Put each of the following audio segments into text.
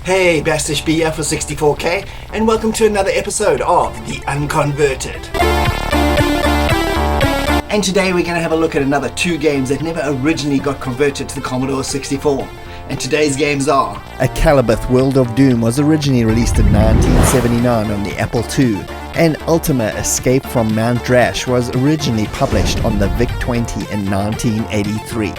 Hey, Bastich B for 64K, and welcome to another episode of The Unconverted. And today we're going to have a look at another two games that never originally got converted to the Commodore 64. And today's games are... Akalabeth World of Doom was originally released in 1979 on the Apple II, and Ultima Escape from Mount Drash was originally published on the VIC-20 in 1983.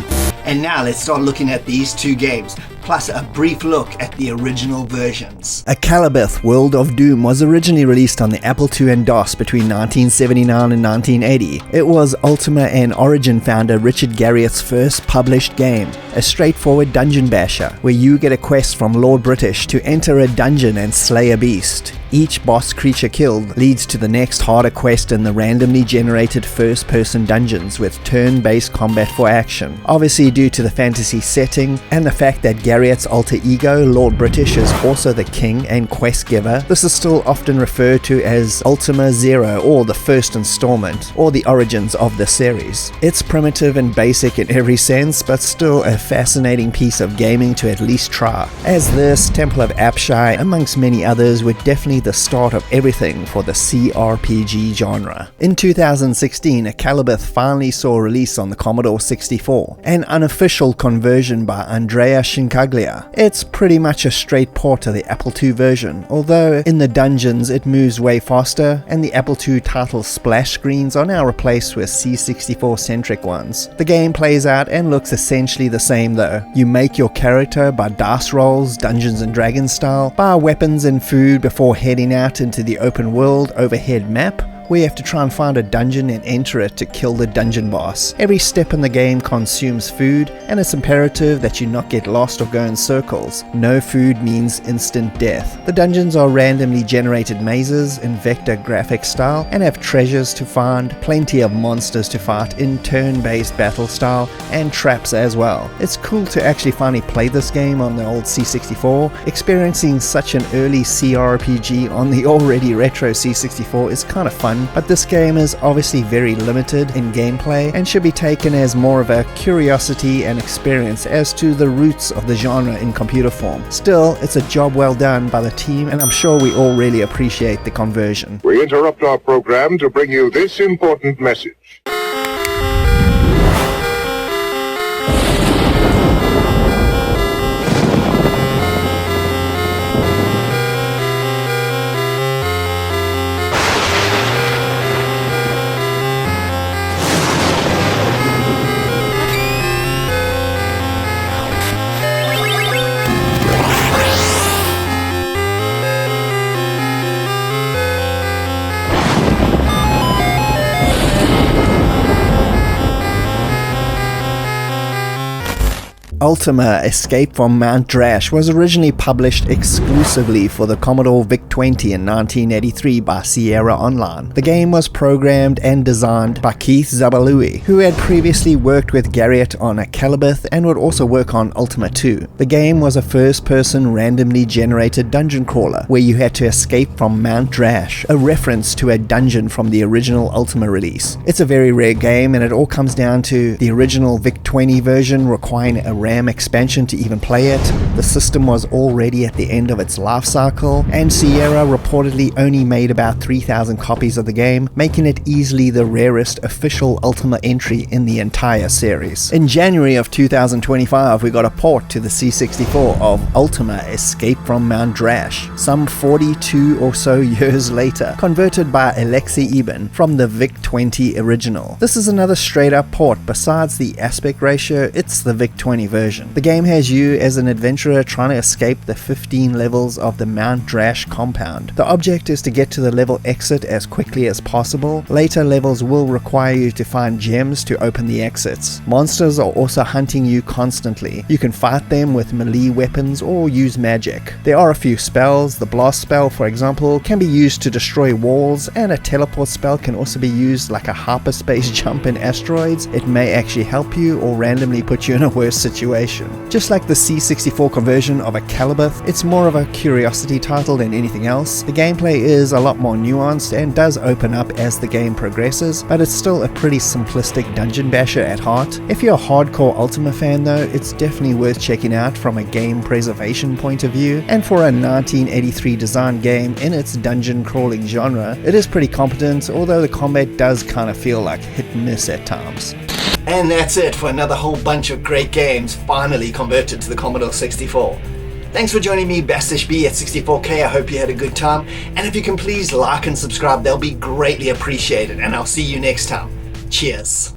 And now let's start looking at these two games, plus a brief look at the original versions. Akalabeth World of Doom was originally released on the Apple II and DOS between 1979 and 1980. It was Ultima and Origin founder Richard Garriott's first published game, a straightforward dungeon basher, where you get a quest from Lord British to enter a dungeon and slay a beast. Each boss creature killed leads to the next harder quest in the randomly generated first-person dungeons with turn-based combat for action. Obviously, due to the fantasy setting and the fact that Garriott's alter ego, Lord British, is also the king and quest giver, this is still often referred to as Ultima Zero, or the first installment, or the origins of the series. It's primitive and basic in every sense, but still a fascinating piece of gaming to at least try, as this, Temple of Apshai, amongst many others, were definitely the start of everything for the CRPG genre. In 2016, Akalabeth finally saw release on the Commodore 64, an unofficial conversion by Andrea Shincaglia. It's pretty much a straight port of the Apple II version, although in the dungeons it moves way faster, and the Apple II title splash screens are now replaced with C64-centric ones. The game plays out and looks essentially the same though. You make your character by dice rolls, Dungeons and Dragons style, buy weapons and food before heading out into the open world overhead map, where you have to try and find a dungeon and enter it to kill the dungeon boss. Every step in the game consumes food, and it's imperative that you not get lost or go in circles. No food means instant death. The dungeons are randomly generated mazes in vector graphic style and have treasures to find, plenty of monsters to fight in turn-based battle style, and traps as well. It's cool to actually finally play this game on the old C64. Experiencing such an early CRPG on the already retro C64 is kind of fun, but this game is obviously very limited in gameplay and should be taken as more of a curiosity and experience as to the roots of the genre in computer form. Still, it's a job well done by the team, and I'm sure we all really appreciate the conversion. We interrupt our program to bring you this important message. Ultima Escape from Mount Drash was originally published exclusively for the Commodore VIC-20 in 1983 by Sierra Online. The game was programmed and designed by Keith Zabalui, who had previously worked with Garriott on Akalabeth and would also work on Ultima 2. The game was a first-person randomly generated dungeon crawler where you had to escape from Mount Drash, a reference to a dungeon from the original Ultima release. It's a very rare game, and it all comes down to the original VIC-20 version requiring a RAM expansion to even play it. The system was already at the end of its life cycle, and Sierra reportedly only made about 3,000 copies of the game, making it easily the rarest official Ultima entry in the entire series. In January of 2025, we got a port to the C64 of Ultima Escape from Mount Drash, some 42 or so years later, converted by Alexei Eben from the VIC-20 original. This is another straight up port. Besides the aspect ratio, it's the VIC-20 version. The game has you as an adventurer trying to escape the 15 levels of the Mount Drash compound. The object is to get to the level exit as quickly as possible. Later levels will require you to find gems to open the exits. Monsters are also hunting you constantly. You can fight them with melee weapons or use magic. There are a few spells. The blast spell, for example, can be used to destroy walls, and a teleport spell can also be used like a hyperspace jump in asteroids. It may actually help you or randomly put you in a worse situation. situation. Just like the C64 conversion of Akalabeth, it's more of a curiosity title than anything else. The gameplay is a lot more nuanced and does open up as the game progresses, but it's still a pretty simplistic dungeon basher at heart. If you're a hardcore Ultima fan though, it's definitely worth checking out from a game preservation point of view, and for a 1983 designed game in its dungeon crawling genre, it is pretty competent, although the combat does kind of feel like hit and miss at times. And that's it for another whole bunch of great games finally converted to the Commodore 64. Thanks for joining me, Bastich B at 64K. I hope you had a good time. And if you can please like and subscribe, they'll be greatly appreciated. And I'll see you next time. Cheers.